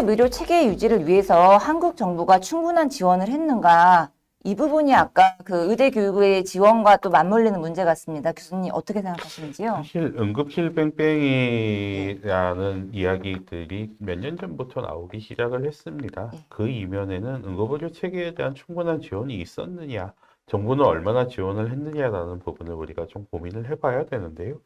공급 의료 체계 유지를 위해서 한국 정부가 충분한 지원을 했는가? 이 부분이 아까 그 의대 교육의 지원과 또 맞물리는 문제 같습니다. 교수님 어떻게 생각하시는지요? 사실 응급실 뺑뺑이라는 이야기들이 몇 년 전부터 나오기 시작을 했습니다. 예. 그 이면에는 응급의료 체계에 대한 충분한 지원이 있었느냐, 정부는 얼마나 지원을 했느냐라는 부분을 우리가 좀 고민을 해봐야 되는데요.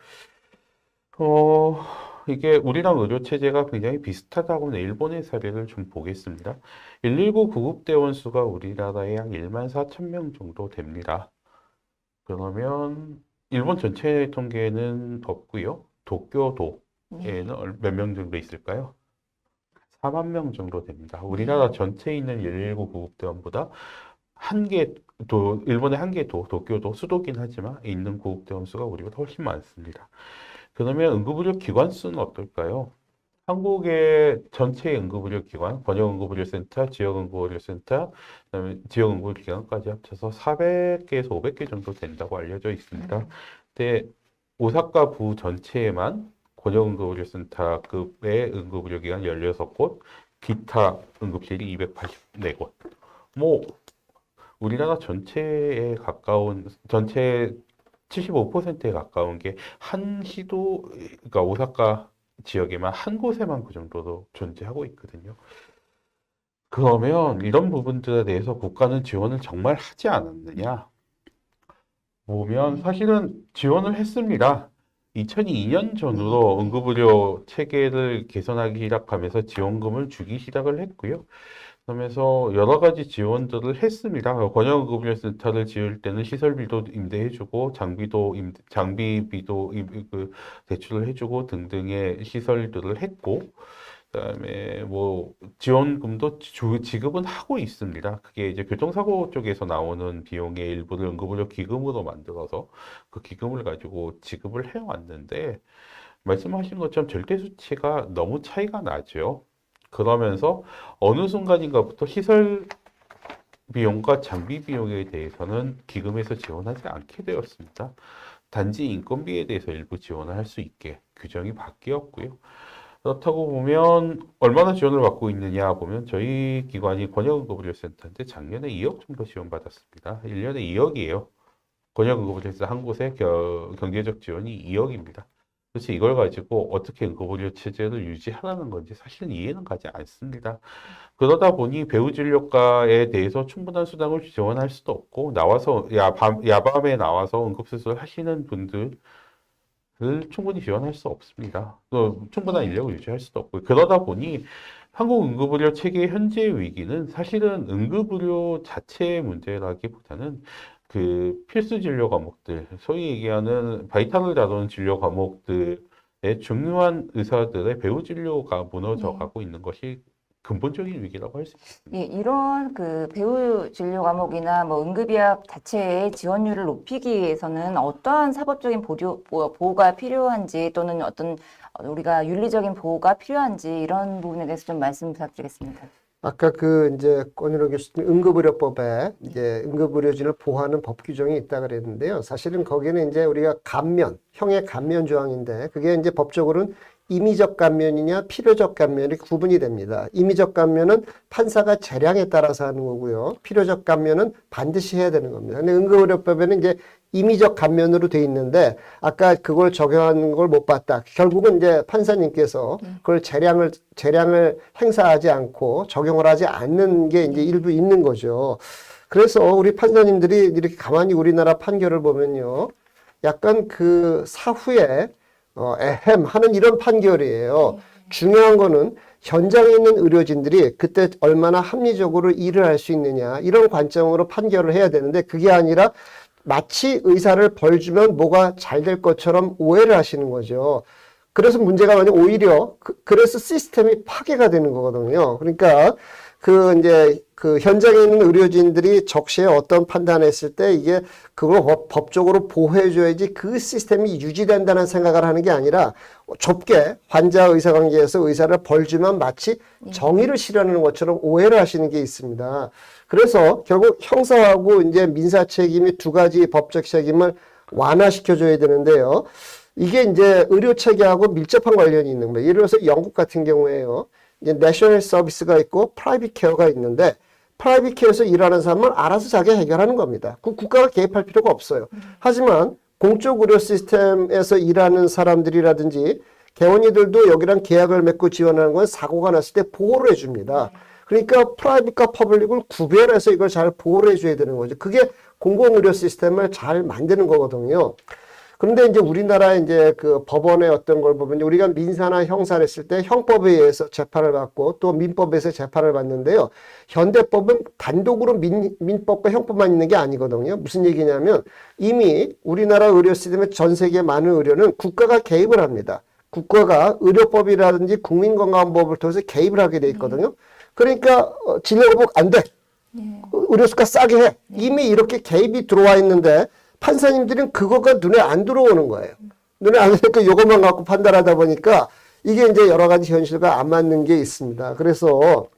이게 우리랑 의료 체제가 굉장히 비슷하다고는 일본의 사례를 좀 보겠습니다. 119 구급대원 수가 우리나라에 약 1만 4천 명 정도 됩니다. 그러면 일본 전체 통계는 없고요. 도쿄도에는 몇 명 정도 있을까요? 4만 명 정도 됩니다. 우리나라 전체에 있는 119 구급대원보다 한 개, 일본의 한 개 도쿄도 수도긴 하지만 있는 구급대원 수가 우리보다 훨씬 많습니다. 그러면 응급의료 기관 수는 어떨까요? 한국의 전체 응급의료기관, 번영응급의료센터, 지역응급의료센터, 그다음에 지역응급기관까지 합쳐서 400개에서 500개 정도 된다고 알려져 있습니다. 근데 오사카 부 전체에만 권역응급의료센터급의 응급의료기관 16곳, 기타 응급실이 284곳. 뭐 우리나라 전체에 가까운 전체 75%에 가까운 게 한 시도, 그러니까 오사카 지역에만 한 곳에만 그 정도로 존재하고 있거든요. 그러면 이런 부분들에 대해서 국가는 지원을 정말 하지 않았느냐? 보면 사실은 지원을 했습니다. 2002년 전후로 응급의료 체계를 개선하기 시작하면서 지원금을 주기 시작을 했고요. 그러면서 여러 가지 지원들을 했습니다. 권역응급의료센터를 지을 때는 시설비도 임대해주고 장비비도 대출을 해주고 등등의 시설들을 했고, 그다음에 뭐 지원금도 지급은 하고 있습니다. 그게 이제 교통사고 쪽에서 나오는 비용의 일부를 응급의료 기금으로 만들어서 그 기금을 가지고 지급을 해왔는데, 말씀하신 것처럼 절대 수치가 너무 차이가 나죠. 그러면서 어느 순간인가부터 시설 비용과 장비 비용에 대해서는 기금에서 지원하지 않게 되었습니다. 단지 인건비에 대해서 일부 지원을 할 수 있게 규정이 바뀌었고요. 그렇다고 보면 얼마나 지원을 받고 있느냐 보면 저희 기관이 권역응급의료센터인데 작년에 2억 정도 지원받았습니다. 1년에 2억이에요. 권역응급의료센터 한 곳에 경제적 지원이 2억입니다. 그래서 이걸 가지고 어떻게 응급의료 체제를 유지하라는 건지 사실은 이해는 가지 않습니다. 그러다 보니 배우진료과에 대해서 충분한 수당을 지원할 수도 없고, 나와서 야밤에 나와서 응급수술 하시는 분들을 충분히 지원할 수 없습니다. 또 충분한 인력을 유지할 수도 없고, 그러다 보니 한국 응급의료 체계의 현재 위기는 사실은 응급의료 자체의 문제라기보다는 그 필수 진료 과목들, 소위 얘기하는 바이탈을 다루는 진료 과목들의 중요한 의사들의 배후 진료가 무너져 가고 있는 것이 근본적인 위기라고 할 수 있습니다. 예, 이런 그 배후 진료 과목이나 뭐 응급의학 자체의 지원율을 높이기 위해서는 어떠한 사법적인 보호가 필요한지 또는 어떤 우리가 윤리적인 보호가 필요한지 이런 부분에 대해서 좀 말씀 부탁드리겠습니다. 아까 이제 권윤호 교수님 응급의료법에 이제 응급의료진을 보호하는 법 규정이 있다 그랬는데요. 사실은 거기는 이제 우리가 형의 감면 조항인데 그게 이제 법적으로는 임의적 감면이냐 필요적 감면이 구분이 됩니다. 임의적 감면은 판사가 재량에 따라서 하는 거고요. 필요적 감면은 반드시 해야 되는 겁니다. 근데 응급의료법에는 이제 임의적 감면으로 돼 있는데 아까 그걸 적용하는 걸 못 봤다. 결국은 이제 판사님께서 그걸 재량을 행사하지 않고 적용을 하지 않는 게 이제 일부 있는 거죠. 그래서 우리 판사님들이 이렇게 가만히 우리나라 판결을 보면요. 약간 그 사후에 에헴 하는 이런 판결이에요. 중요한 거는 현장에 있는 의료진들이 그때 얼마나 합리적으로 일을 할 수 있느냐 이런 관점으로 판결을 해야 되는데 그게 아니라 마치 의사를 벌 주면 뭐가 잘 될 것처럼 오해를 하시는 거죠. 그래서 문제가 뭐냐면 오히려 그래서 시스템이 파괴가 되는 거거든요. 그러니까 이제 현장에 있는 의료진들이 적시에 어떤 판단을 했을 때 이게 그걸 법적으로 보호해줘야지 그 시스템이 유지된다는 생각을 하는 게 아니라 좁게 환자 의사 관계에서 의사를 벌주면 마치 정의를 실현하는 것처럼 오해를 하시는 게 있습니다. 그래서 결국 형사하고 이제 민사 책임이 두 가지 법적 책임을 완화시켜줘야 되는데요. 이게 이제 의료 체계하고 밀접한 관련이 있는 거예요. 예를 들어서 영국 같은 경우에요. 이제 내셔널 서비스가 있고 프라이빗 케어가 있는데 프라이빗 케어에서 일하는 사람은 알아서 자기가 해결하는 겁니다. 국가가 개입할 필요가 없어요. 하지만 공적 의료 시스템에서 일하는 사람들이라든지 개원이들도 여기랑 계약을 맺고 지원하는 건 사고가 났을 때 보호를 해줍니다. 그러니까 프라이빗과 퍼블릭을 구별해서 이걸 잘 보호를 해줘야 되는 거죠. 그게 공공의료 시스템을 잘 만드는 거거든요. 그런데 이제 우리나라 이제 그 법원의 어떤 걸 보면 우리가 민사나 형사를 했을 때 형법에 의해서 재판을 받고 또 민법에서 재판을 받는데요. 현대법은 단독으로 민법과 형법만 있는 게 아니거든요. 무슨 얘기냐면 이미 우리나라 의료 시스템의 전 세계 많은 의료는 국가가 개입을 합니다. 국가가 의료법이라든지 국민건강법을 통해서 개입을 하게 돼 있거든요. 그러니까 진료보복 안 돼. 의료수가 싸게 해. 이미 이렇게 개입이 들어와 있는데 판사님들은 그거가 눈에 안 들어오는 거예요. 눈에 안 들어오니까 이것만 갖고 판단하다 보니까 이게 이제 여러 가지 현실과 안 맞는 게 있습니다. 그래서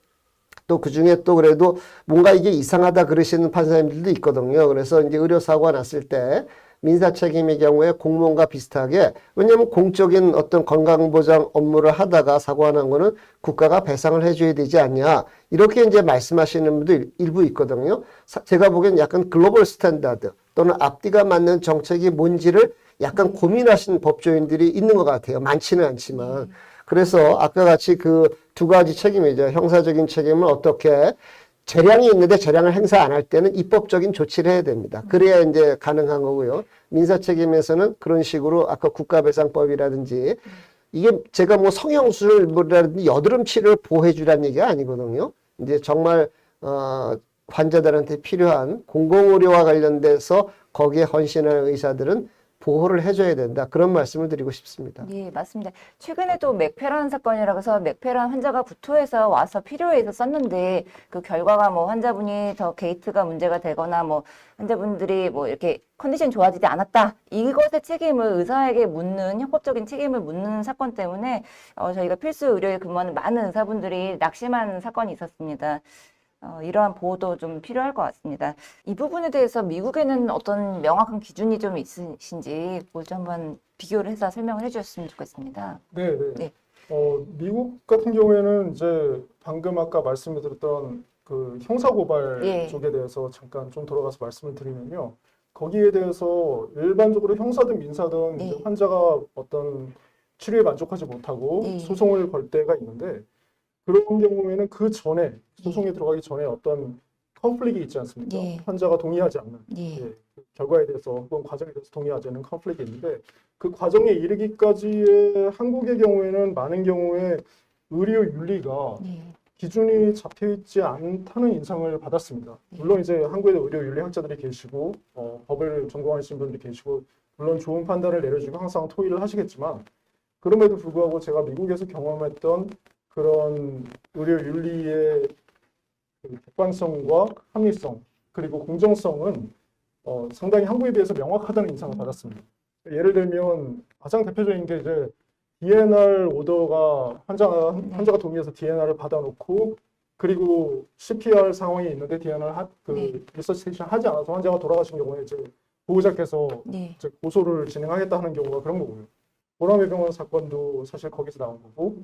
또 그중에 또 그래도 뭔가 이게 이상하다 그러시는 판사님들도 있거든요. 그래서 이제 의료사고가 났을 때 민사 책임의 경우에 공무원과 비슷하게 왜냐하면 공적인 어떤 건강보장 업무를 하다가 사고가 난 거는 국가가 배상을 해줘야 되지 않냐 이렇게 이제 말씀하시는 분들 일부 있거든요. 제가 보기엔 약간 글로벌 스탠다드 또는 앞뒤가 맞는 정책이 뭔지를 약간 고민하시는 법조인들이 있는 것 같아요. 많지는 않지만. 그래서 아까 같이 그 두 가지 책임이죠. 형사적인 책임은 어떻게 재량이 있는데 재량을 행사 안 할 때는 입법적인 조치를 해야 됩니다. 그래야 이제 가능한 거고요. 민사 책임에서는 그런 식으로 아까 국가배상법이라든지 이게 제가 뭐 성형수술이라든지 여드름 치료를 보호해주라는 얘기가 아니거든요. 이제 정말 환자들한테 필요한 공공의료와 관련돼서 거기에 헌신하는 의사들은 보호를 해줘야 된다. 그런 말씀을 드리고 싶습니다. 예, 맞습니다. 최근에도 맥페란 사건이라고 해서 맥페란 환자가 구토해서 와서 필요해서 썼는데 그 결과가 뭐 환자분이 더 게이트가 문제가 되거나 뭐 환자분들이 뭐 이렇게 컨디션이 좋아지지 않았다. 이것의 책임을 의사에게 묻는 형법적인 책임을 묻는 사건 때문에 저희가 필수 의료에 근무하는 많은 의사분들이 낙심한 사건이 있었습니다. 이러한 보호도 좀 필요할 것 같습니다. 이 부분에 대해서 미국에는 어떤 명확한 기준이 좀 있으신지 뭐 좀 한번 비교를 해서 설명을 해주셨으면 좋겠습니다. 네. 네. 미국 같은 경우에는 이제 방금 아까 말씀드렸던 그 형사고발 예. 쪽에 대해서 잠깐 좀 돌아가서 말씀을 드리면요. 거기에 대해서 일반적으로 형사든 민사든 네. 이제 환자가 어떤 치료에 만족하지 못하고 네. 소송을 걸 때가 있는데 그런 경우에는 그 전에 소송에 들어가기 전에 어떤 컨플릭이 있지 않습니까? 예. 환자가 동의하지 않는 예. 그 결과에 대해서 혹은 과정에 대해서 동의하지 않는 컨플릭이 있는데 그 과정에 이르기까지의 한국의 경우에는 많은 경우에 의료 윤리가 예. 기준이 잡혀 있지 않다는 인상을 받았습니다. 물론 이제 한국에 의료 윤리 학자들이 계시고 법을 전공하시는 분들이 계시고 물론 좋은 판단을 내려주고 항상 토의를 하시겠지만 그럼에도 불구하고 제가 미국에서 경험했던 그런 의료 윤리의 그 객관성과 합리성 그리고 공정성은 상당히 한국에 비해서 명확하다는 인상을 받았습니다. 예를 들면 가장 대표적인 게 이제 DNR 오더가 환자가 동의해서 DNR을 받아놓고 그리고 CPR 상황이 있는데 DNR 리서치테이션 하지 않아서 환자가 돌아가신 경우에 이제 보호자께서 네. 이제 고소를 진행하겠다 하는 경우가 그런 거고요. 보람의 병원 사건도 사실 거기서 나온 거고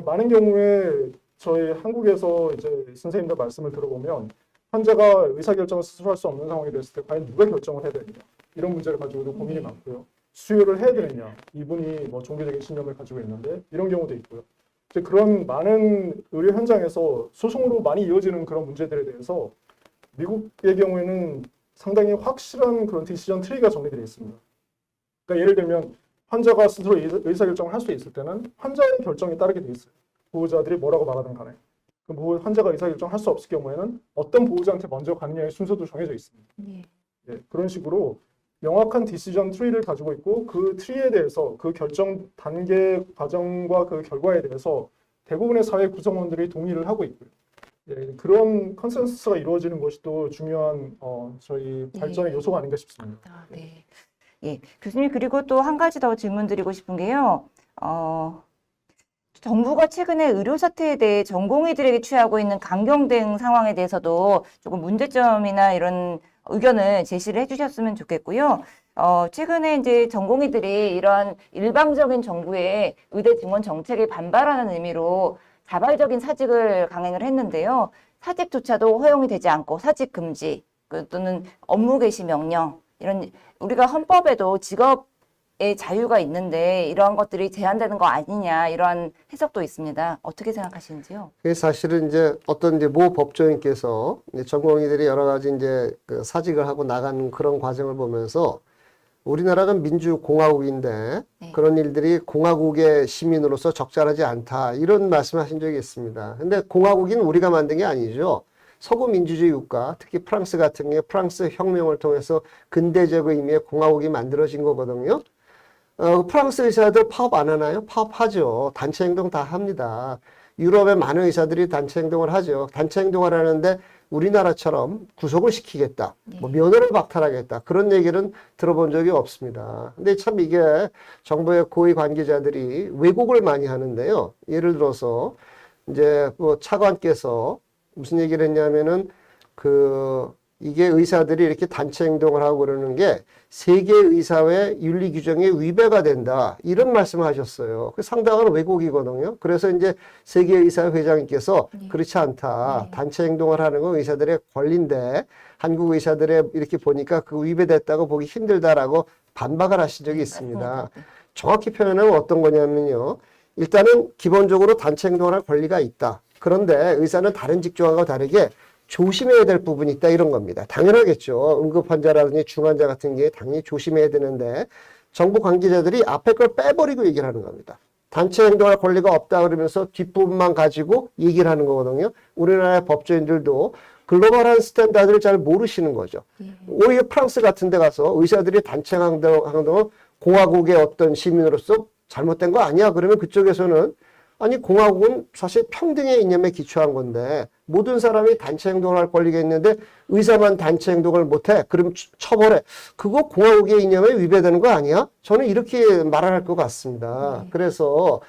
많은 경우에 저희 한국에서 이제 선생님들 말씀을 들어보면 환자가 의사결정을 스스로 할 수 없는 상황이 됐을 때 과연 누가 결정을 해야 되느냐 이런 문제를 가지고도 고민이 많고요. 수혈을 해야 되느냐 이분이 뭐 종교적인 신념을 가지고 있는데 이런 경우도 있고요. 이제 그런 많은 의료 현장에서 소송으로 많이 이어지는 그런 문제들에 대해서 미국의 경우에는 상당히 확실한 그런 디시전 트리가 정리되어 있습니다. 그러니까 예를 들면 환자가 스스로 의사결정을 할 수 있을 때는 환자의 결정에 따르게 돼 있어요. 보호자들이 뭐라고 말하든 간에. 그럼 환자가 의사결정을 할 수 없을 경우에는 어떤 보호자한테 먼저 가느냐의 순서도 정해져 있습니다. 예. 예, 그런 식으로 명확한 디시전 트리를 가지고 있고 그 트리에 대해서 그 결정 단계 과정과 그 결과에 대해서 대부분의 사회 구성원들이 동의를 하고 있고요. 예, 그런 컨센서스가 이루어지는 것이 또 중요한 저희 발전의 요소가 아닌가 싶습니다. 네. 예, 교수님 그리고 또 한 가지 더 질문 드리고 싶은 게요. 정부가 최근에 의료 사태에 대해 전공의들에게 취하고 있는 강경 대응 상황에 대해서도 조금 문제점이나 이런 의견을 제시를 해주셨으면 좋겠고요. 최근에 이제 전공의들이 이러한 일방적인 정부의 의대 증원 정책에 반발하는 의미로 자발적인 사직을 강행을 했는데요. 사직조차도 허용이 되지 않고 사직 금지 또는 업무 개시 명령 이런 우리가 헌법에도 직업의 자유가 있는데 이러한 것들이 제한되는 거 아니냐 이러한 해석도 있습니다. 어떻게 생각하시는지요? 그게 사실은 이제 어떤 이제 모 법조인께서 이제 전공의들이 여러 가지 이제 그 사직을 하고 나가는 그런 과정을 보면서 우리나라가 민주공화국인데 네. 그런 일들이 공화국의 시민으로서 적절하지 않다 이런 말씀하신 적이 있습니다. 근데 공화국인 우리가 만든 게 아니죠. 서구 민주주의 국가, 특히 프랑스 같은 경우에 프랑스 혁명을 통해서 근대적 의미의 공화국이 만들어진 거거든요. 프랑스 의사들 파업 안 하나요? 파업하죠. 단체 행동 다 합니다. 유럽의 많은 의사들이 단체 행동을 하죠. 단체 행동을 하는데 우리나라처럼 구속을 시키겠다, 뭐 면허를 박탈하겠다 그런 얘기는 들어본 적이 없습니다. 근데 참 이게 정부의 고위 관계자들이 왜곡을 많이 하는데요. 예를 들어서 이제 뭐 차관께서 무슨 얘기를 했냐면은 이게 의사들이 이렇게 단체 행동을 하고 그러는 게 세계의사회 윤리 규정에 위배가 된다. 이런 말씀을 하셨어요. 그 상당한 왜곡이거든요. 그래서 이제 세계의사 회장님께서 그렇지 않다. 단체 행동을 하는 건 의사들의 권리인데 한국 의사들의 이렇게 보니까 그 위배됐다고 보기 힘들다라고 반박을 하신 적이 있습니다. 정확히 표현하면 어떤 거냐면요. 일단은 기본적으로 단체 행동을 할 권리가 있다. 그런데 의사는 다른 직종하고 다르게 조심해야 될 부분이 있다 이런 겁니다. 당연하겠죠. 응급환자라든지 중환자 같은 게 당연히 조심해야 되는데 정부 관계자들이 앞에 걸 빼버리고 얘기를 하는 겁니다. 단체 행동할 권리가 없다 그러면서 뒷부분만 가지고 얘기를 하는 거거든요. 우리나라의 법조인들도 글로벌한 스탠다드를 잘 모르시는 거죠. 오히려 프랑스 같은 데 가서 의사들이 단체 행동을 공화국의 어떤 시민으로서 잘못된 거 아니야? 그러면 그쪽에서는 아니 공화국은 사실 평등의 이념에 기초한 건데 모든 사람이 단체 행동을 할 권리가 있는데 의사만 단체 행동을 못해? 그럼 처벌해. 그거 공화국의 이념에 위배되는 거 아니야? 저는 이렇게 말할 것 같습니다. 그래서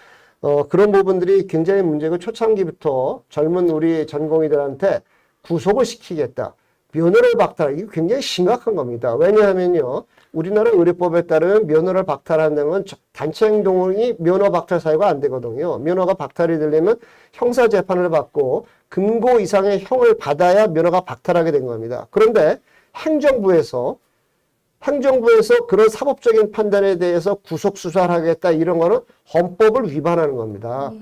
그런 부분들이 굉장히 문제고 초창기부터 젊은 우리 전공의들한테 구속을 시키겠다. 면허를 박탈, 이게 굉장히 심각한 겁니다. 왜냐하면요. 우리나라 의료법에 따르면 면허를 박탈한다는 건 단체 행동이 면허 박탈 사유가 안 되거든요. 면허가 박탈이 되려면 형사 재판을 받고 금고 이상의 형을 받아야 면허가 박탈하게 된 겁니다. 그런데 행정부에서 그런 사법적인 판단에 대해서 구속 수사를 하겠다 이런 거는 헌법을 위반하는 겁니다.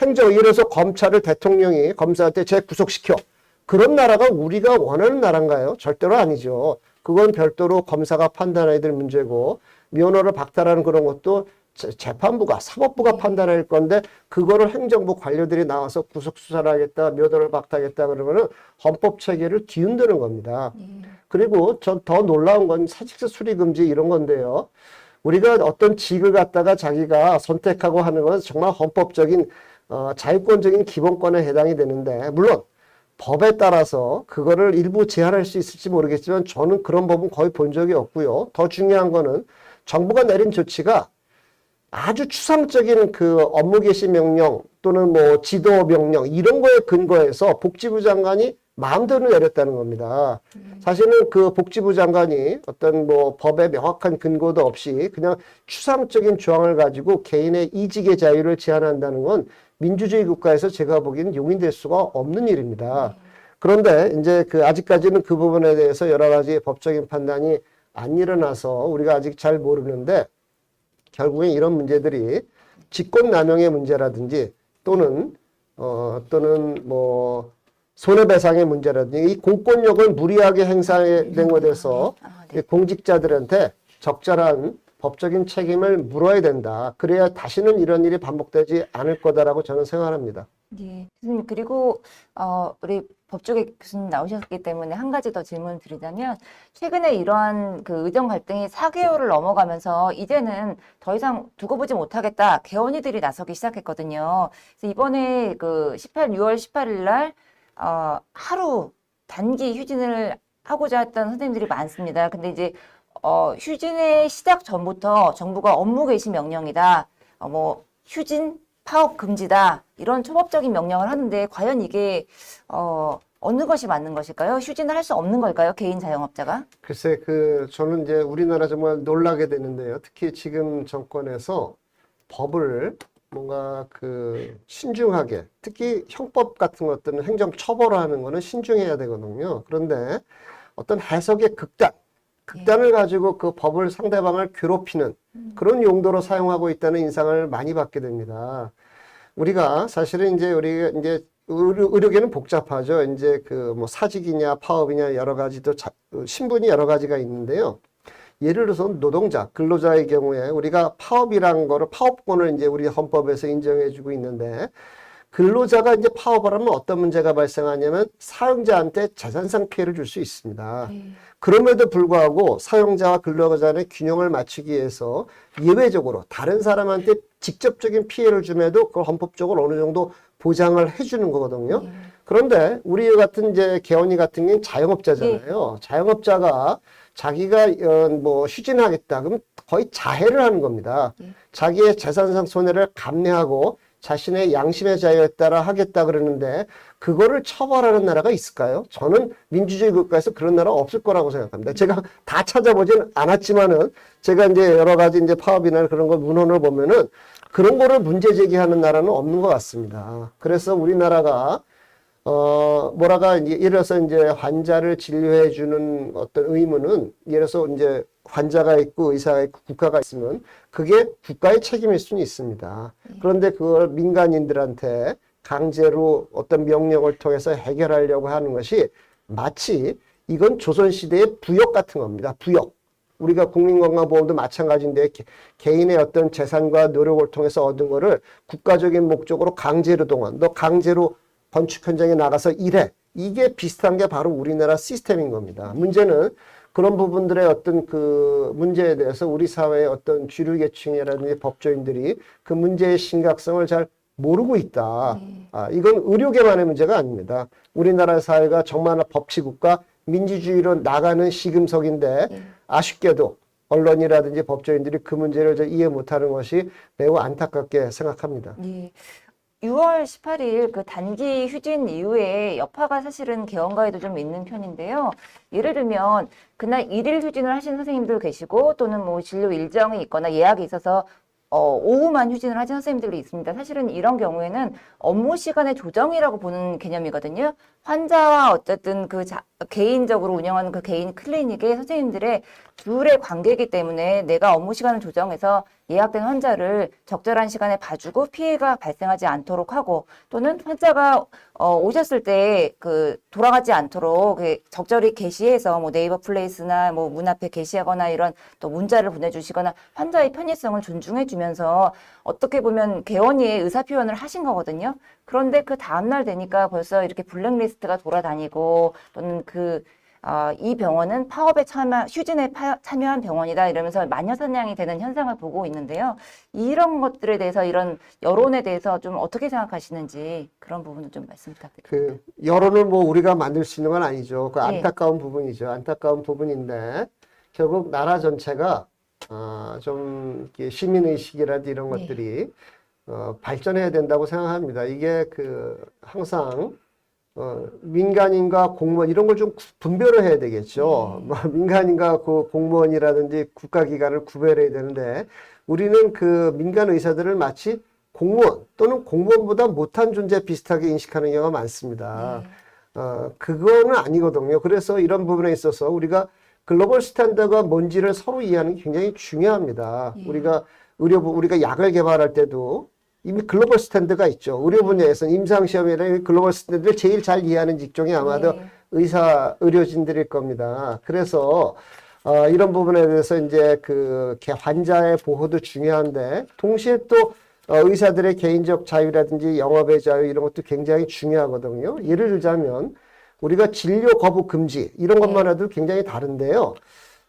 예를 들어서 검찰을 대통령이 검사한테 재구속시켜. 그런 나라가 우리가 원하는 나라인가요? 절대로 아니죠. 그건 별도로 검사가 판단해야 될 문제고 면허를 박탈하는 그런 것도 재판부가 사법부가 판단할 건데 그거를 행정부 관료들이 나와서 구속 수사를 하겠다, 면허를 박탈하겠다 그러면은 헌법 체계를 뒤흔드는 겁니다. 그리고 전 더 놀라운 건 사직서 수리 금지 이런 건데요. 우리가 어떤 직을 갖다가 자기가 선택하고 하는 건 정말 헌법적인 자유권적인 기본권에 해당이 되는데 물론 법에 따라서 그거를 일부 제한할 수 있을지 모르겠지만 저는 그런 법은 거의 본 적이 없고요. 더 중요한 거는 정부가 내린 조치가 아주 추상적인 그 업무 개시 명령 또는 뭐 지도 명령 이런 거에 근거해서 복지부 장관이 마음대로 내렸다는 겁니다. 사실은 그 복지부 장관이 어떤 뭐 법에 명확한 근거도 없이 그냥 추상적인 조항을 가지고 개인의 이직의 자유를 제한한다는 건 민주주의 국가에서 제가 보기에는 용인될 수가 없는 일입니다. 그런데 이제 아직까지는 그 부분에 대해서 여러 가지 법적인 판단이 안 일어나서 우리가 아직 잘 모르는데 결국엔 이런 문제들이 직권남용의 문제라든지 또는 뭐 손해배상의 문제라든지 이 공권력을 무리하게 행사된 것에 대해서 공직자들한테 적절한 법적인 책임을 물어야 된다. 그래야 다시는 이런 일이 반복되지 않을 거다라고 저는 생각합니다. 네, 교수님 그리고 우리 법조계 교수님 나오셨기 때문에 한 가지 더 질문 드리자면 최근에 이러한 그 의정 갈등이 4개월을 넘어가면서 이제는 더 이상 두고 보지 못하겠다 개헌이들이 나서기 시작했거든요. 그래서 이번에 6월 18일 날 하루 단기 휴진을 하고자 했던 선생님들이 많습니다. 근데 이제 휴진의 시작 전부터 정부가 업무 개시 명령이다, 뭐 휴진 파업 금지다 이런 초법적인 명령을 하는데 과연 이게 어느 것이 맞는 것일까요? 휴진을 할 수 없는 걸까요? 개인 자영업자가? 글쎄 저는 이제 우리나라 정말 놀라게 되는데요. 특히 지금 정권에서 법을 뭔가 그 신중하게, 특히 형법 같은 것들은 행정 처벌하는 거는 신중해야 되거든요. 그런데 어떤 해석의 극단을 가지고 그 법을 상대방을 괴롭히는 그런 용도로 사용하고 있다는 인상을 많이 받게 됩니다. 우리가 사실은 이제 우리가 이제 의료계는 복잡하죠. 이제 그 뭐 사직이냐 파업이냐 여러 가지도 신분이 여러 가지가 있는데요. 예를 들어서 노동자, 근로자의 경우에 우리가 파업이라는 거를 파업권을 이제 우리 헌법에서 인정해주고 있는데 근로자가 이제 파업을 하면 어떤 문제가 발생하냐면 사용자한테 재산상 피해를 줄 수 있습니다. 그럼에도 불구하고 사용자와 근로자 간의 균형을 맞추기 위해서 예외적으로 다른 사람한테 직접적인 피해를 줌에도 그걸 헌법적으로 어느 정도 보장을 해주는 거거든요. 그런데 우리 같은 이제 개헌이 같은 경우는 자영업자잖아요. 자영업자가 자기가 뭐 휴진하겠다 그러면 거의 자해를 하는 겁니다. 자기의 재산상 손해를 감내하고 자신의 양심의 자유에 따라 하겠다 그러는데 그거를 처벌하는 나라가 있을까요? 저는 민주주의 국가에서 그런 나라 없을 거라고 생각합니다. 제가 다 찾아보진 않았지만은 제가 이제 여러 가지 이제 파업이나 그런 거 문헌을 보면은 그런 거를 문제 제기하는 나라는 없는 것 같습니다. 그래서 우리나라가 예를 들어서 이제 환자를 진료해 주는 어떤 의무는 예를 들어서 이제 환자가 있고 의사가 있고 국가가 있으면 그게 국가의 책임일 수는 있습니다. 그런데 그걸 민간인들한테 강제로 어떤 명령을 통해서 해결하려고 하는 것이 마치 이건 조선시대의 부역 같은 겁니다. 부역. 우리가 국민건강보험도 마찬가지인데 개인의 어떤 재산과 노력을 통해서 얻은 거를 국가적인 목적으로 강제로 동원, 너 강제로 건축 현장에 나가서 일해. 이게 비슷한 게 바로 우리나라 시스템인 겁니다. 문제는 그런 부분들의 어떤 그 문제에 대해서 우리 사회의 어떤 주류 계층이라든지 법조인들이 그 문제의 심각성을 잘 모르고 있다. 이건 의료계만의 문제가 아닙니다. 우리나라 사회가 정말 법치국가 민주주의로 나가는 시금석인데 아쉽게도 언론이라든지 법조인들이 그 문제를 잘 이해 못하는 것이 매우 안타깝게 생각합니다. 6월 18일 그 단기 휴진 이후에 여파가 사실은 개헌가에도 좀 있는 편인데요. 예를 들면 그날 일일 휴진을 하신 선생님들 계시고 또는 뭐 진료 일정이 있거나 예약이 있어서 오후만 휴진을 하신 선생님들이 있습니다. 사실은 이런 경우에는 업무 시간의 조정이라고 보는 개념이거든요. 환자와 어쨌든 개인적으로 운영하는 그 개인 클리닉의 선생님들의 둘의 관계이기 때문에 내가 업무 시간을 조정해서 예약된 환자를 적절한 시간에 봐주고 피해가 발생하지 않도록 하고 또는 환자가 오셨을 때 돌아가지 않도록 적절히 게시해서 뭐 네이버 플레이스나 뭐 문 앞에 게시하거나 이런 또 문자를 보내주시거나 환자의 편의성을 존중해주면서 어떻게 보면 개헌위의 의사 표현을 하신 거거든요. 그런데 그 다음날 되니까 벌써 이렇게 블랙리스트가 돌아다니고 또는 이 병원은 파업에 휴진에 참여한 병원이다 이러면서 마녀사냥이 되는 현상을 보고 있는데요. 이런 것들에 대해서 이런 여론에 대해서 좀 어떻게 생각하시는지 그런 부분을 좀 말씀 부탁드립니다. 그 여론을 뭐 우리가 만들 수 있는 건 아니죠. 그 안타까운 부분이죠. 안타까운 부분인데 결국 나라 전체가 좀 시민의식이라든지 이런 것들이 발전해야 된다고 생각합니다. 이게 항상 민간인과 공무원 이런 걸 좀 분별을 해야 되겠죠. 민간인과 그 공무원이라든지 국가기관을 구별해야 되는데 우리는 그 민간 의사들을 마치 공무원 또는 공무원보다 못한 존재 비슷하게 인식하는 경우가 많습니다. 그거는 아니거든요. 그래서 이런 부분에 있어서 우리가 글로벌 스탠다드가 뭔지를 서로 이해하는 게 굉장히 중요합니다. 우리가 약을 개발할 때도 이미 글로벌 스탠드가 있죠. 의료 분야에서는 임상시험이나 글로벌 스탠드를 제일 잘 이해하는 직종이 아마도 의료진들일 겁니다. 그래서 이런 부분에 대해서 이제 환자의 보호도 중요한데 동시에 또 의사들의 개인적 자유라든지 영업의 자유 이런 것도 굉장히 중요하거든요. 예를 들자면 우리가 진료 거부 금지 이런 것만 해도 굉장히 다른데요.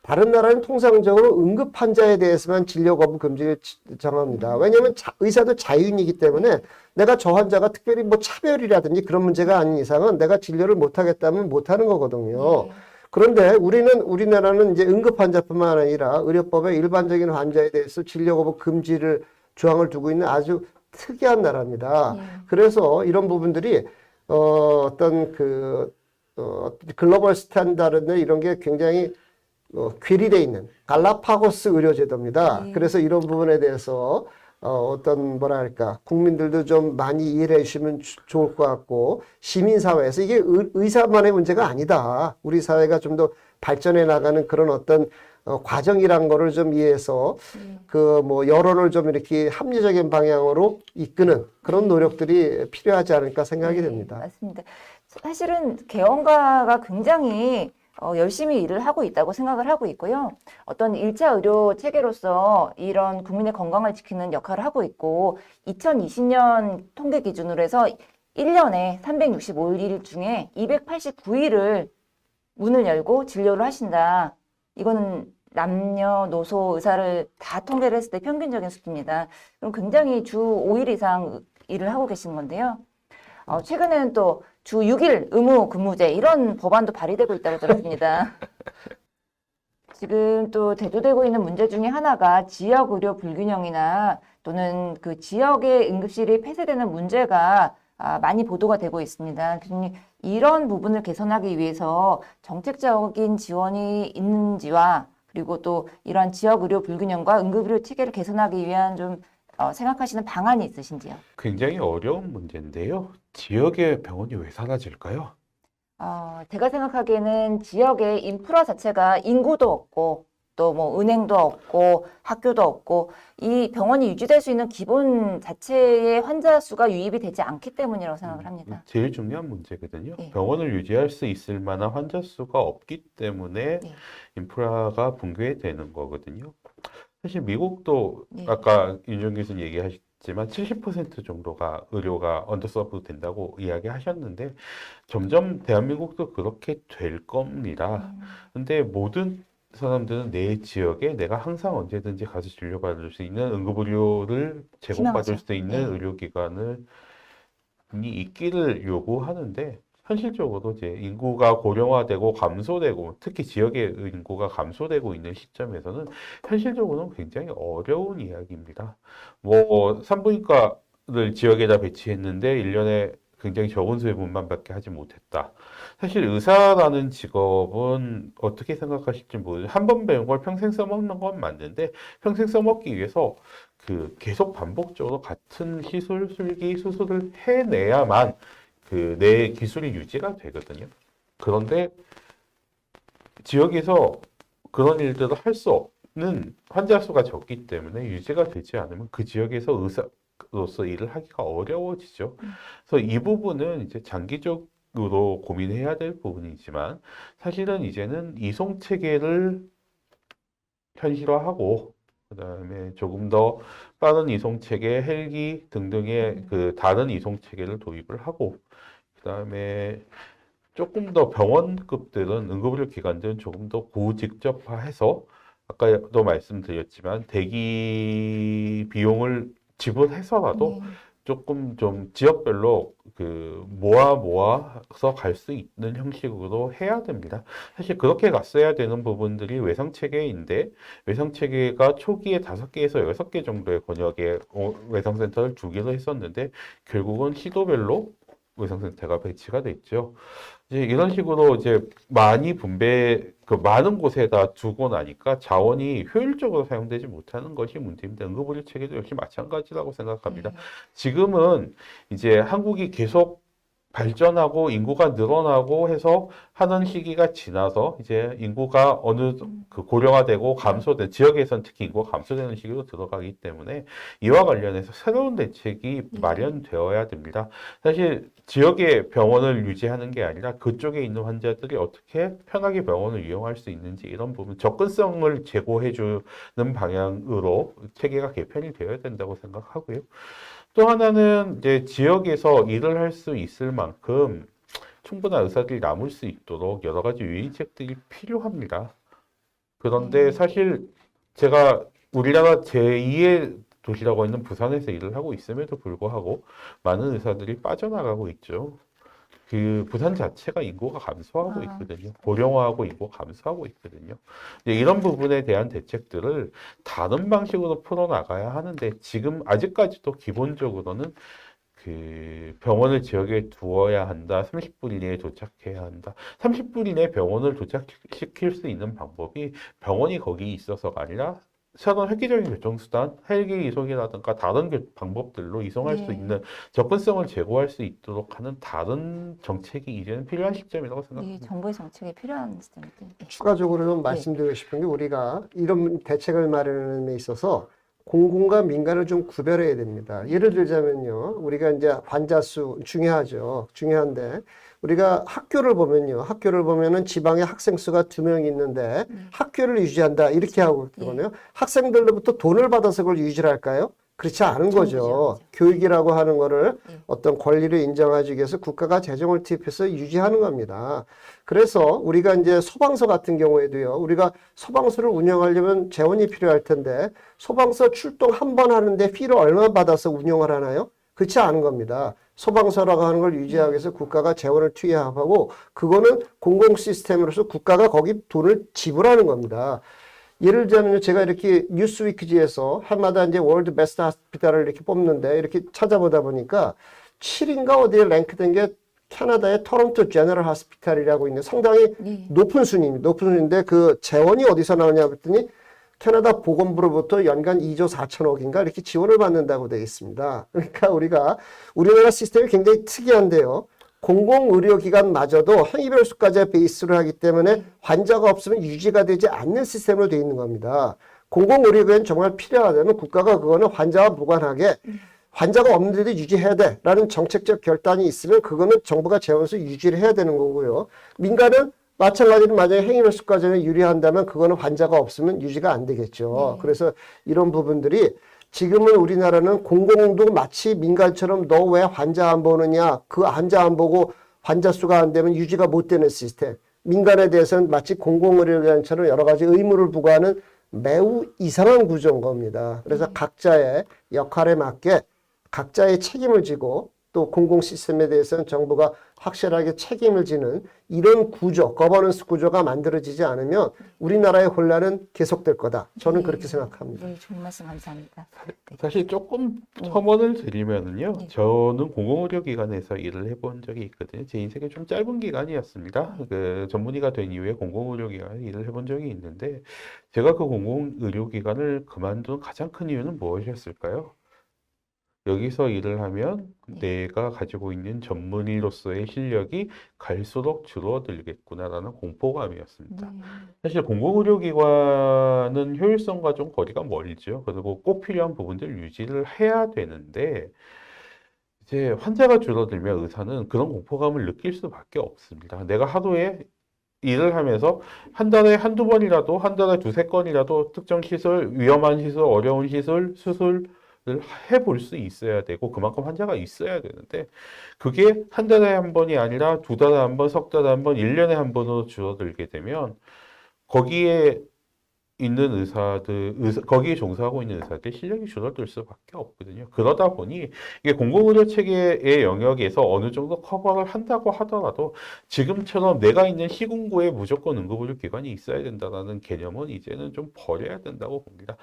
다른 나라는 통상적으로 응급 환자에 대해서만 진료 거부 금지를 정합니다. 왜냐하면 의사도 자유인이기 때문에 내가 저 환자가 특별히 뭐 차별이라든지 그런 문제가 아닌 이상은 내가 진료를 못하겠다면 못하는 거거든요. 그런데 우리나라는 이제 응급 환자뿐만 아니라 의료법의 일반적인 환자에 대해서 진료 거부 금지를 조항을 두고 있는 아주 특이한 나라입니다. 그래서 이런 부분들이 글로벌 스탠다드나 이런 게 굉장히 괴리되어 있는 갈라파고스 의료제도입니다. 그래서 이런 부분에 대해서 어떤 뭐랄까 국민들도 좀 많이 이해를 해주시면 좋을 것 같고 시민사회에서 이게 의사만의 문제가 아니다. 우리 사회가 좀 더 발전해 나가는 그런 어떤 과정이란 거를 좀 이해해서 그 뭐 여론을 좀 이렇게 합리적인 방향으로 이끄는 그런 노력들이 필요하지 않을까 생각이 네, 됩니다. 맞습니다. 사실은 개헌가가 굉장히 열심히 일을 하고 있다고 생각을 하고 있고요. 어떤 1차 의료 체계로서 이런 국민의 건강을 지키는 역할을 하고 있고 2020년 통계 기준으로 해서 1년에 365일 중에 289일을 문을 열고 진료를 하신다. 이거는 남녀노소 의사를 다 통계를 했을 때 평균적인 수치입니다. 그럼 굉장히 주 5일 이상 일을 하고 계시는 건데요. 최근에는 또 주 6일 의무 근무제 이런 법안도 발의되고 있다고 들었습니다. 지금 또 대두되고 있는 문제 중에 하나가 지역 의료 불균형이나 또는 그 지역의 응급실이 폐쇄되는 문제가 많이 보도가 되고 있습니다. 그러니 이런 부분을 개선하기 위해서 정책적인 지원이 있는지와 그리고 또 이러한 지역 의료 불균형과 응급의료 체계를 개선하기 위한 좀 생각하시는 방안이 있으신지요? 굉장히 어려운 문제인데요. 지역의 병원이 왜 사라질까요? 제가 생각하기에는 지역의 인프라 자체가 인구도 없고 또 뭐 은행도 없고 학교도 없고 이 병원이 유지될 수 있는 기본 자체의 환자 수가 유입이 되지 않기 때문이라고 생각을 합니다. 제일 중요한 문제거든요. 네. 병원을 유지할 수 있을 만한 환자 수가 없기 때문에 네. 인프라가 붕괴되는 거거든요. 사실 미국도 네. 아까 윤종 교수님 얘기하셨지만 70% 정도가 의료가 언더서브 된다고 이야기하셨는데 점점 대한민국도 그렇게 될 겁니다. 근데 모든 사람들은 내 지역에 내가 항상 언제든지 가서 진료받을 수 있는 응급의료를 제공받을 희망하죠. 수 있는 네. 의료기관이 있기를 요구하는데 현실적으로 이제 인구가 고령화되고 감소되고 특히 지역의 인구가 감소되고 있는 시점에서는 현실적으로는 굉장히 어려운 이야기입니다. 뭐 산부인과를 지역에다 배치했는데 1년에 굉장히 적은 수의 분만밖에 하지 못했다. 사실 의사라는 직업은 어떻게 생각하실지 모르겠어요. 한 번 배운 걸 평생 써먹는 건 맞는데 평생 써먹기 위해서 그 계속 반복적으로 같은 시술, 술기, 수술을 해내야만 그 내 기술이 유지가 되거든요. 그런데 지역에서 그런 일들을 할 수 없는 환자 수가 적기 때문에 유지가 되지 않으면 그 지역에서 의사로서 일을 하기가 어려워지죠. 그래서 이 부분은 이제 장기적으로 고민해야 될 부분이지만 사실은 이제는 이송 체계를 현실화하고 그다음에 조금 더 빠른 이송 체계, 헬기 등등의 그 다른 이송 체계를 도입을 하고 그다음에 조금 더 병원급들은 응급의료 기관들은 조금 더 고직접화해서 아까도 말씀드렸지만 대기 비용을 지불해서라도 조금 좀 지역별로 그 모아서 갈 수 있는 형식으로 해야 됩니다. 사실 그렇게 갔어야 되는 부분들이 외상체계인데 외상체계가 초기에 5개에서 6개 정도의 권역에 외상센터를 두기로 했었는데 결국은 시도별로 외상센터가 배치가 됐죠. 이제 이런 식으로 이제 많이 많은 곳에다 두고 나니까 자원이 효율적으로 사용되지 못하는 것이 문제입니다. 응급의료 체계도 역시 마찬가지라고 생각합니다. 지금은 이제 한국이 계속 발전하고 인구가 늘어나고 해서 하는 시기가 지나서 이제 인구가 어느 그 고령화되고 지역에선 특히 인구가 감소되는 시기로 들어가기 때문에 이와 관련해서 새로운 대책이 마련되어야 됩니다. 사실 지역의 병원을 유지하는 게 아니라 그쪽에 있는 환자들이 어떻게 편하게 병원을 이용할 수 있는지 이런 부분 접근성을 제고해 주는 방향으로 체계가 개편이 되어야 된다고 생각하고요. 또 하나는 이제 지역에서 일을 할 수 있을 만큼 충분한 의사들이 남을 수 있도록 여러 가지 유인책들이 필요합니다. 그런데 사실 제가 우리나라 제2의 도시라고 있는 부산에서 일을 하고 있음에도 불구하고 많은 의사들이 빠져나가고 있죠. 그 부산 자체가 인구가 감소하고 있거든요. 고령화하고 인구가 감소하고 있거든요. 이제 이런 부분에 대한 대책들을 다른 방식으로 풀어나가야 하는데 지금 아직까지도 기본적으로는 그 병원을 지역에 두어야 한다. 30분 이내에 도착해야 한다. 30분 이내에 병원을 도착시킬 수 있는 방법이 병원이 거기 있어서가 아니라 새로운 획기적인 교통수단, 헬기 이송이라든가 다른 방법들로 이송할 수 네. 있는 접근성을 제고할 수 있도록 하는 다른 정책이 이제는 필요한 시점이라고 네, 생각합니다. 정부의 정책에 필요한 시점이죠. 네. 추가적으로 좀 말씀드리고 싶은 게 우리가 이런 대책을 마련하는 데 있어서 공공과 민간을 좀 구별해야 됩니다. 예를 들자면요. 우리가 이제 환자 수 중요하죠. 중요한데 우리가 학교를 보면요. 학교를 보면은 지방에 학생 수가 2명 있는데 학교를 유지한다. 이렇게 하고 있거든요. 학생들로부터 돈을 받아서 그걸 유지를 할까요? 그렇지 않은 거죠. 그죠. 교육이라고 하는 거를 네. 어떤 권리를 인정하기 위해서 국가가 재정을 투입해서 유지하는 겁니다. 그래서 우리가 이제 소방서 같은 경우에도요, 우리가 소방서를 운영하려면 재원이 필요할 텐데, 소방서 출동 한 번 하는데 피를 얼마 받아서 운영을 하나요? 그렇지 않은 겁니다. 소방서라고 하는 걸 유지하기 위해서 국가가 재원을 투입하고, 그거는 공공 시스템으로서 국가가 거기 돈을 지불하는 겁니다. 예를 들자면 제가 이렇게 뉴스위크지에서 해마다 이제 월드 베스트 하스피탈을 이렇게 뽑는데 이렇게 찾아보다 보니까 7인가 어디에 랭크된 게 캐나다의 토론토 제너럴 하스피탈이라고 있는 상당히 네. 높은 순위입니다. 높은 순위인데 그 재원이 어디서 나오냐 했더니 캐나다 보건부로부터 연간 2조 4천억인가 이렇게 지원을 받는다고 되어 있습니다. 그러니까 우리나라 시스템이 굉장히 특이한데요. 공공의료기관마저도 행위별 수까지 베이스로 하기 때문에 환자가 없으면 유지가 되지 않는 시스템으로 되어 있는 겁니다. 공공의료기관이 정말 필요하다면 국가가 그거는 환자와 무관하게 환자가 없는데도 유지해야 돼라는 정책적 결단이 있으면 그거는 정부가 재원에서 유지를 해야 되는 거고요. 민간은 마찬가지로 만약에 행위별 수까지는 유리한다면 그거는 환자가 없으면 유지가 안 되겠죠. 그래서 이런 부분들이 지금은 우리나라는 공공도 마치 민간처럼 너 왜 환자 안 보느냐, 그 환자 안 보고 환자 수가 안 되면 유지가 못 되는 시스템. 민간에 대해서는 마치 공공의료기관처럼 여러 가지 의무를 부과하는 매우 이상한 구조인 겁니다. 그래서 각자의 역할에 맞게 각자의 책임을 지고 또 공공 시스템에 대해서는 정부가 확실하게 책임을 지는 이런 구조, 거버넌스 구조가 만들어지지 않으면 우리나라의 혼란은 계속될 거다. 저는 그렇게 생각합니다. 네, 좋은 말씀 감사합니다. 네. 사실 조금 첨언을 드리면은요, 네. 저는 공공의료기관에서 일을 해본 적이 있거든요. 제 인생에 좀 짧은 기간이었습니다. 그 전문의가 된 이후에 공공의료기관에 일을 해본 적이 있는데, 제가 그 공공의료기관을 그만둔 가장 큰 이유는 무엇이었을까요? 여기서 일을 하면 내가 가지고 있는 전문의로서의 실력이 갈수록 줄어들겠구나라는 공포감이었습니다. 네. 사실 공공의료기관은 효율성과 좀 거리가 멀죠. 그리고 꼭 필요한 부분들 유지를 해야 되는데, 이제 환자가 줄어들면 의사는 그런 공포감을 느낄 수밖에 없습니다. 내가 하루에 일을 하면서 한 달에 한두 번이라도, 한 달에 두세 건이라도 특정 시설, 위험한 시설, 어려운 시설, 수술을 해볼 수 있어야 되고, 그만큼 환자가 있어야 되는데, 그게 한 달에 한 번이 아니라 2달에 한 번, 석 달에 한 번, 1년에 한 번으로 줄어들게 되면, 거기에 있는 거기에 종사하고 있는 의사들 실력이 줄어들 수밖에 없거든요. 그러다 보니 이게 공공의료 체계의 영역에서 어느 정도 커버를 한다고 하더라도 지금처럼 내가 있는 시군구에 무조건 응급의료 기관이 있어야 된다는 개념은 이제는 좀 버려야 된다고 봅니다.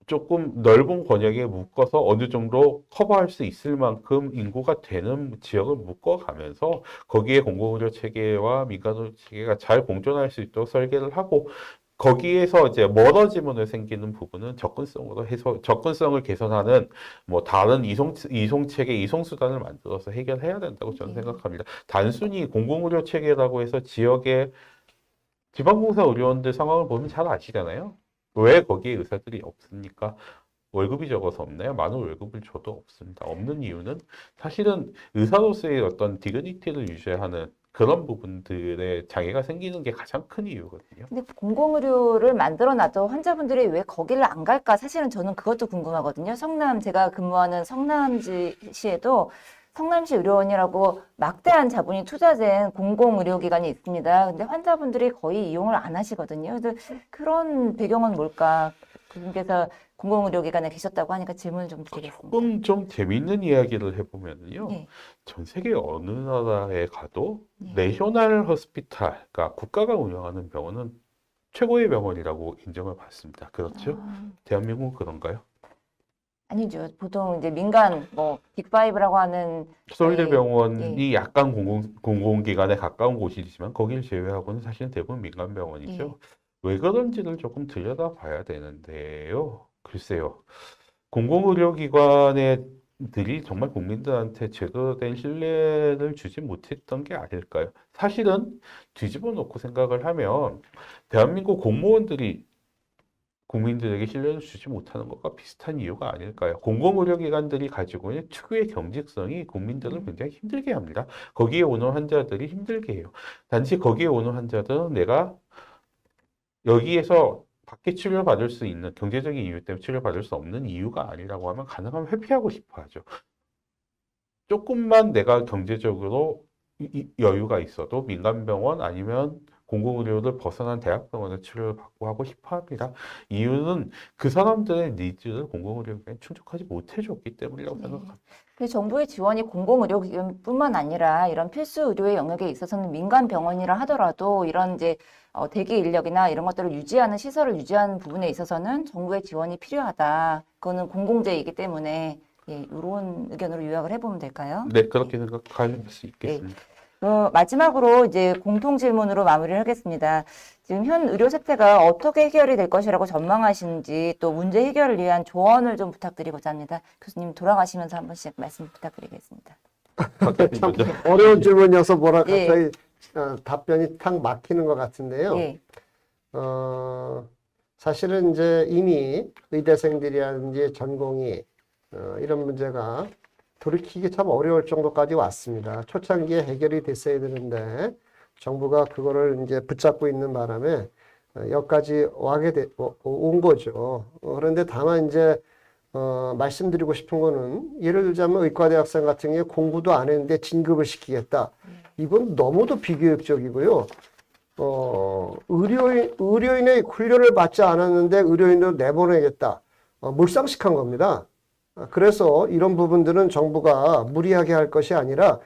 조금 넓은 권역에 묶어서 어느 정도 커버할 수 있을 만큼 인구가 되는 지역을 묶어가면서 거기에 공공의료 체계와 민간의료 체계가 잘 공존할 수 있도록 설계를 하고, 거기에서 이제 멀어지면 생기는 부분은 접근성을 개선하는 뭐 다른 이송 체계, 이송 수단을 만들어서 해결해야 된다고 저는 생각합니다. 단순히 공공의료 체계라고 해서 지역의 지방공사 의료원들 상황을 보면 잘 아시잖아요. 왜 거기에 의사들이 없습니까? 월급이 적어서 없나요? 많은 월급을 줘도 없습니다. 없는 이유는 사실은 의사로서의 어떤 디그니티를 유지하는 그런 부분들에 장애가 생기는 게 가장 큰 이유거든요. 근데 공공의료를 만들어놔도 환자분들이 왜 거기를 안 갈까? 사실은 저는 그것도 궁금하거든요. 제가 근무하는 성남시에도 성남시 의료원이라고 막대한 자본이 투자된 공공의료기관이 있습니다. 근데 환자분들이 거의 이용을 안 하시거든요. 그래서 그런 배경은 뭘까? 그분께서 공공의료기관에 계셨다고 하니까 질문을 좀 드리겠습니다. 조금 좀 재밌는 이야기를 해보면요. 네. 전 세계 어느 나라에 가도 네. 내셔널 허스피탈, 그러니까 국가가 운영하는 병원은 최고의 병원이라고 인정을 받습니다. 그렇죠? 대한민국은 그런가요? 아니죠. 보통 이제 민간 빅5라고 하는 서울대병원이 약간 공공기관에 가까운 곳이지만 거기를 제외하고는 사실은 대부분 민간 병원이죠. 왜 그런지를 조금 들여다봐야 되는데요. 글쎄요. 공공의료기관들이 정말 국민들한테 제대로 된 신뢰를 주지 못했던 게 아닐까요? 사실은 뒤집어 놓고 생각을 하면 대한민국 공무원들이 국민들에게 신뢰를 주지 못하는 것과 비슷한 이유가 아닐까요? 공공의료기관들이 가지고 있는 특유의 경직성이 국민들을 굉장히 힘들게 합니다. 거기에 오는 환자들이 힘들게 해요. 단지 거기에 오는 환자들은 내가 여기에서 밖에 치료받을 수 있는 경제적인 이유 때문에 치료받을 수 없는 이유가 아니라고 하면 가능하면 회피하고 싶어 하죠. 조금만 내가 경제적으로 여유가 있어도 민간병원 아니면 공공의료를 벗어난 대학병원에 치료를 받고 하고 싶어 합니다. 이유는 그 사람들의 니즈를 공공의료기관이 충족하지 못해줬기 때문이라고 생각합니다. 그 정부의 지원이 공공의료기관뿐만 아니라 이런 필수 의료의 영역에 있어서는 민간 병원이라 하더라도 이런 이제 대기 인력이나 이런 것들을 유지하는 시설을 유지하는 부분에 있어서는 정부의 지원이 필요하다. 그거는 공공재이기 때문에 이런 의견으로 요약을 해보면 될까요? 네, 그렇게 생각할 수 있겠습니다. 마지막으로 이제 공통 질문으로 마무리를 하겠습니다. 지금 현 의료 사태가 어떻게 해결이 될 것이라고 전망하시는지 또 문제 해결을 위한 조언을 좀 부탁드리고자 합니다. 교수님 돌아가시면서 한 번씩 말씀 부탁드리겠습니다. 참 어려운 질문이어서 뭐라 예. 갑자기 답변이 탁 막히는 것 같은데요. 예, 사실은 이제 이미 의대생들이라든지 전공의 이런 문제가 돌이키기 참 어려울 정도까지 왔습니다. 초창기에 해결이 됐어야 되는데 정부가 그거를 이제 붙잡고 있는 바람에 여기까지 온 거죠. 그런데 다만 이제 말씀드리고 싶은 거는 예를 들자면 의과대학생 같은 경우에 공부도 안 했는데 진급을 시키겠다. 이건 너무도 비교육적이고요. 의료인의 훈련을 받지 않았는데 의료인으로 내보내겠다. 몰상식한 겁니다. 그래서 이런 부분들은 정부가 무리하게 할 것이 아니라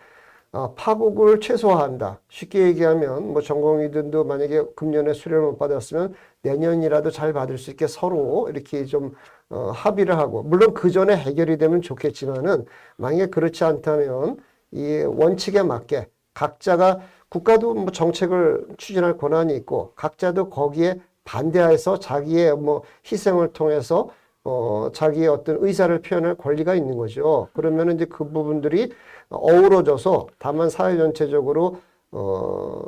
파국을 최소화한다. 쉽게 얘기하면 뭐 전공의들도 만약에 금년에 수료를 못 받았으면 내년이라도 잘 받을 수 있게 서로 이렇게 좀 합의를 하고, 물론 그 전에 해결이 되면 좋겠지만은 만약에 그렇지 않다면 이 원칙에 맞게 각자가, 국가도 뭐 정책을 추진할 권한이 있고 각자도 거기에 반대해서 자기의 뭐 희생을 통해서 자기의 어떤 의사를 표현할 권리가 있는 거죠. 그러면 이제 그 부분들이 어우러져서 다만 사회 전체적으로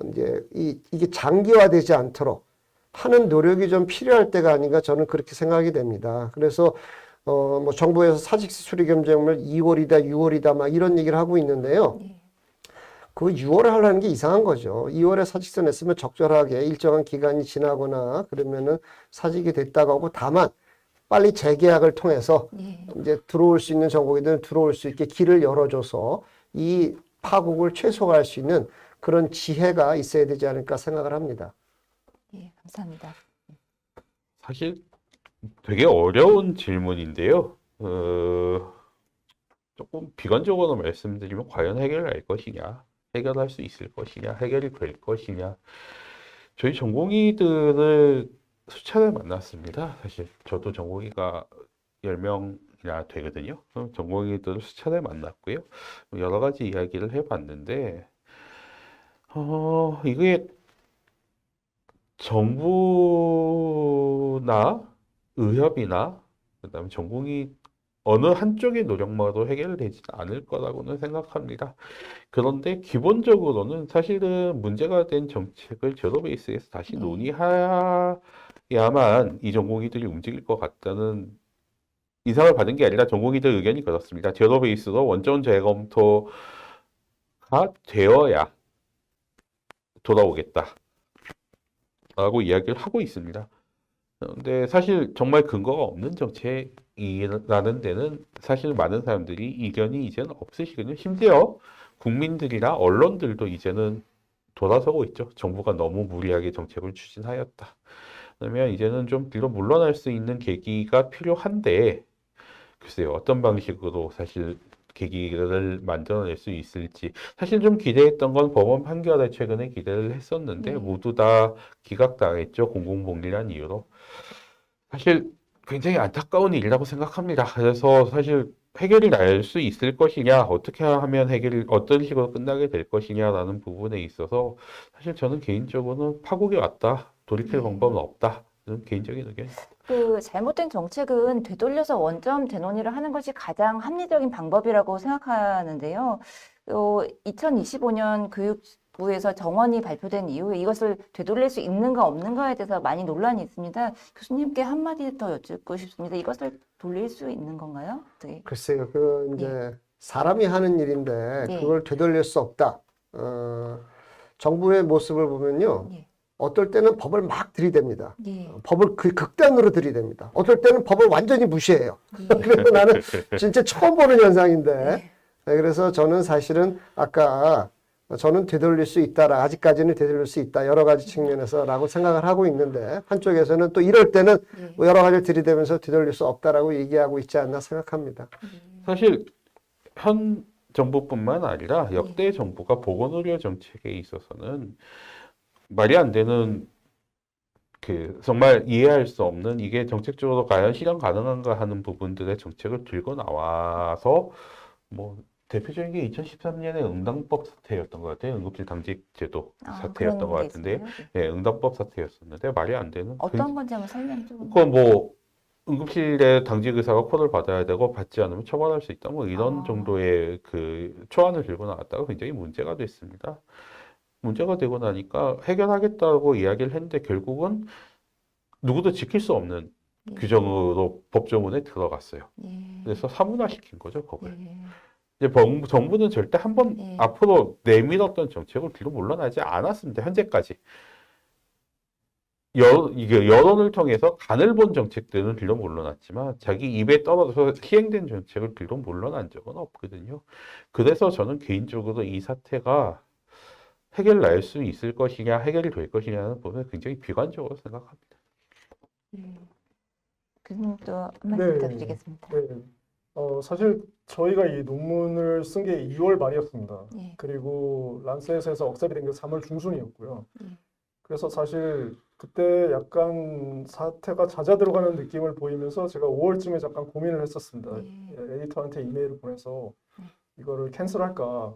이제 이게 장기화되지 않도록 하는 노력이 좀 필요할 때가 아닌가 저는 그렇게 생각이 됩니다. 그래서 뭐 정부에서 사직세 수리 겸정을 2월이다, 6월이다 막 이런 얘기를 하고 있는데요. 그 6월에 하려는 게 이상한 거죠. 2월에 사직세 냈으면 적절하게 일정한 기간이 지나거나 그러면은 사직이 됐다고 하고, 다만 빨리 재계약을 통해서 이제 들어올 수 있는 전공의들은 들어올 수 있게 길을 열어줘서 이 파국을 최소화할 수 있는 그런 지혜가 있어야 되지 않을까 생각을 합니다. 예, 감사합니다. 사실 되게 어려운 질문인데요. 조금 비관적으로 말씀드리면 과연 해결할 것이냐, 해결할 수 있을 것이냐, 해결이 될 것이냐. 저희 전공의들을 수차례 만났습니다. 사실 저도 전공의가 10명이나 되거든요. 전공의들을 수차례 만났고요. 여러 가지 이야기를 해봤는데 이게 정부나 의협이나 그다음에 전공의 어느 한쪽의 노력만으로 해결되지 않을 거라고는 생각합니다. 그런데 기본적으로는 사실은 문제가 된 정책을 제로 베이스에서 다시 논의해야만 이 전공의들이 움직일 것 같다는 인상을 받은 게 아니라 전공의들 의견이 그렇습니다. 제로 베이스로 원점 재검토가 되어야 돌아오겠다 라고 이야기를 하고 있습니다. 근데 사실 정말 근거가 없는 정책이라는 데는 사실 많은 사람들이 이견이 이제는 없으시거든요. 심지어 국민들이나 언론들도 이제는 돌아서고 있죠. 정부가 너무 무리하게 정책을 추진하였다. 그러면 이제는 좀 뒤로 물러날 수 있는 계기가 필요한데, 글쎄요, 어떤 방식으로 사실 계기를 만들어낼 수 있을지. 사실 좀 기대했던 건 법원 판결에 최근에 기대를 했었는데 모두 다 기각당했죠. 공공복리란 이유로. 사실 굉장히 안타까운 일이라고 생각합니다. 그래서 사실 해결이 날 수 있을 것이냐, 어떻게 하면 해결이 어떤 식으로 끝나게 될 것이냐라는 부분에 있어서 사실 저는 개인적으로는 파국이 왔다. 돌이킬 방법은 없다. 저는 개인적인 의견입니다. 그 잘못된 정책은 되돌려서 원점 되논의를 하는 것이 가장 합리적인 방법이라고 생각하는데요. 2025년 교육부에서 정원이 발표된 이후에 이것을 되돌릴 수 있는가 없는가에 대해서 많이 논란이 있습니다. 교수님께 한마디 더 여쭙고 싶습니다. 이것을 돌릴 수 있는 건가요? 네. 글쎄요, 그 이제 사람이 하는 일인데 네. 그걸 되돌릴 수 없다. 정부의 모습을 보면요, 예. 어떨 때는 법을 막 들이댑니다. 예. 법을 그 극단으로 들이댑니다. 어떨 때는 법을 완전히 무시해요. 그래서 나는 진짜 처음 보는 현상인데, 네, 그래서 저는 사실은 아까 저는 되돌릴 수 있다라, 아직까지는 되돌릴 수 있다. 여러 가지 측면에서라고 생각을 하고 있는데, 한쪽에서는 또 이럴 때는 뭐 여러 가지를 들이대면서 되돌릴 수 없다라고 얘기하고 있지 않나 생각합니다. 사실 현 정부뿐만 아니라 역대 정부가 보건의료 정책에 있어서는 말이 안 되는 그 정말 이해할 수 없는 이게 정책적으로 과연 실현 가능한가 하는 부분들의 정책을 들고 나와서 뭐 대표적인 게 2013년에 응당법 사태였던 것 같아요. 응급실 당직 제도 사태였던 그런 것 게 같은데, 있어요? 예, 응당법 사태였었는데 말이 안 되는. 어떤 건지 한번 설명 좀. 그건 뭐 응급실에 당직 의사가 콜을 받아야 되고 받지 않으면 처벌할 수 있다. 뭐 이런 아. 정도의 그 초안을 들고 나왔다가 굉장히 문제가 됐습니다. 문제가 되고 나니까 해결하겠다고 이야기를 했는데 결국은 누구도 지킬 수 없는 예. 규정으로 법조문에 들어갔어요. 예. 그래서 사문화시킨 거죠, 그걸. 예. 이제 정부는 절대 한번 예. 앞으로 내밀었던 정책을 뒤로 물러나지 않았습니다. 현재까지. 이게 여론을 통해서 간을 본 정책들은 뒤로 물러났지만 자기 입에 떨어져서 시행된 정책을 뒤로 물러난 적은 없거든요. 그래서 저는 개인적으로 이 사태가 해결날 수 있을 것이냐, 해결이 될 것이냐는 부분에 굉장히 비관적으로 생각합니다. 교수님도 한 말씀 네. 부탁드리겠습니다. 네. 사실 저희가 이 논문을 쓴 게 2월 말이었습니다. 예. 그리고 란셋에서 억셉이 된 게 3월 중순이었고요. 예. 그래서 사실 그때 약간 사태가 잦아들어가는 느낌을 보이면서 제가 5월쯤에 잠깐 고민을 했었습니다. 에디터한테 이메일을 보내서 이거를 캔슬할까,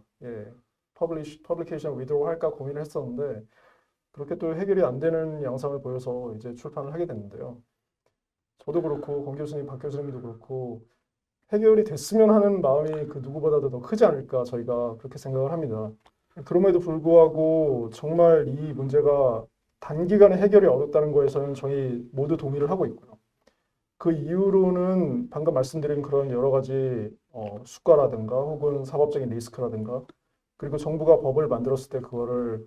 퍼블리케이션 위드로우 할까 고민을 했었는데 그렇게 또 해결이 안 되는 양상을 보여서 이제 출판을 하게 됐는데요. 저도 그렇고 권 교수님, 박 교수님도 그렇고 해결이 됐으면 하는 마음이 그 누구보다도 더 크지 않을까 저희가 그렇게 생각을 합니다. 그럼에도 불구하고 정말 이 문제가 단기간에 해결이 어렵다는 거에서는 저희 모두 동의를 하고 있고요. 그 이후로는 방금 말씀드린 그런 여러 가지 수가라든가 혹은 사법적인 리스크라든가 그리고 정부가 법을 만들었을 때 그거를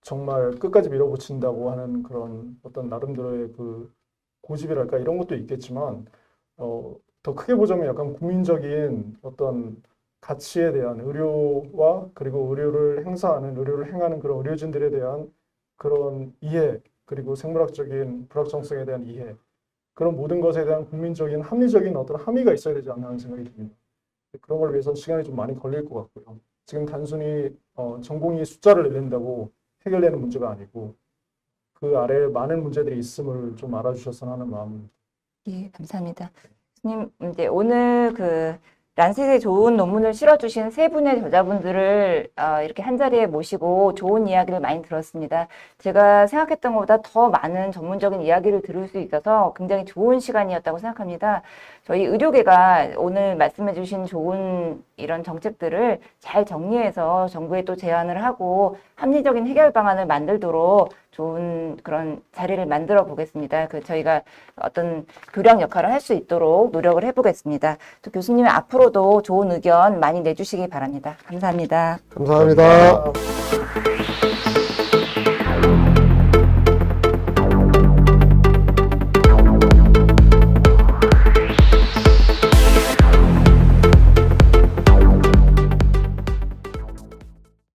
정말 끝까지 밀어붙인다고 하는 그런 어떤 나름대로의 그 고집이랄까 이런 것도 있겠지만 더 크게 보자면 약간 국민적인 어떤 가치에 대한 의료와 그리고 의료를 행하는 그런 의료진들에 대한 그런 이해 그리고 생물학적인 불확정성에 대한 이해 그런 모든 것에 대한 국민적인 합리적인 어떤 함의가 있어야 되지 않나 하는 생각이 듭니다. 그런 걸 위해서는 시간이 좀 많이 걸릴 것 같고요. 지금 단순히 전공의 숫자를 늘린다고 해결되는 문제가 아니고 그 아래에 많은 문제들이 있음을 좀 알아주셨으면 하는 마음입니다. 예, 감사합니다. 교수님, 이제 오늘 그 란셋에 좋은 논문을 실어주신 세 분의 저자분들을 이렇게 한 자리에 모시고 좋은 이야기를 많이 들었습니다. 제가 생각했던 것보다 더 많은 전문적인 이야기를 들을 수 있어서 굉장히 좋은 시간이었다고 생각합니다. 저희 의료계가 오늘 말씀해주신 좋은 이런 정책들을 잘 정리해서 정부에 또 제안을 하고 합리적인 해결 방안을 만들도록 좋은 그런 자리를 만들어 보겠습니다. 저희가 어떤 교량 역할을 할 수 있도록 노력을 해보겠습니다. 또 교수님 앞으로도 좋은 의견 많이 내주시기 바랍니다. 감사합니다. 감사합니다.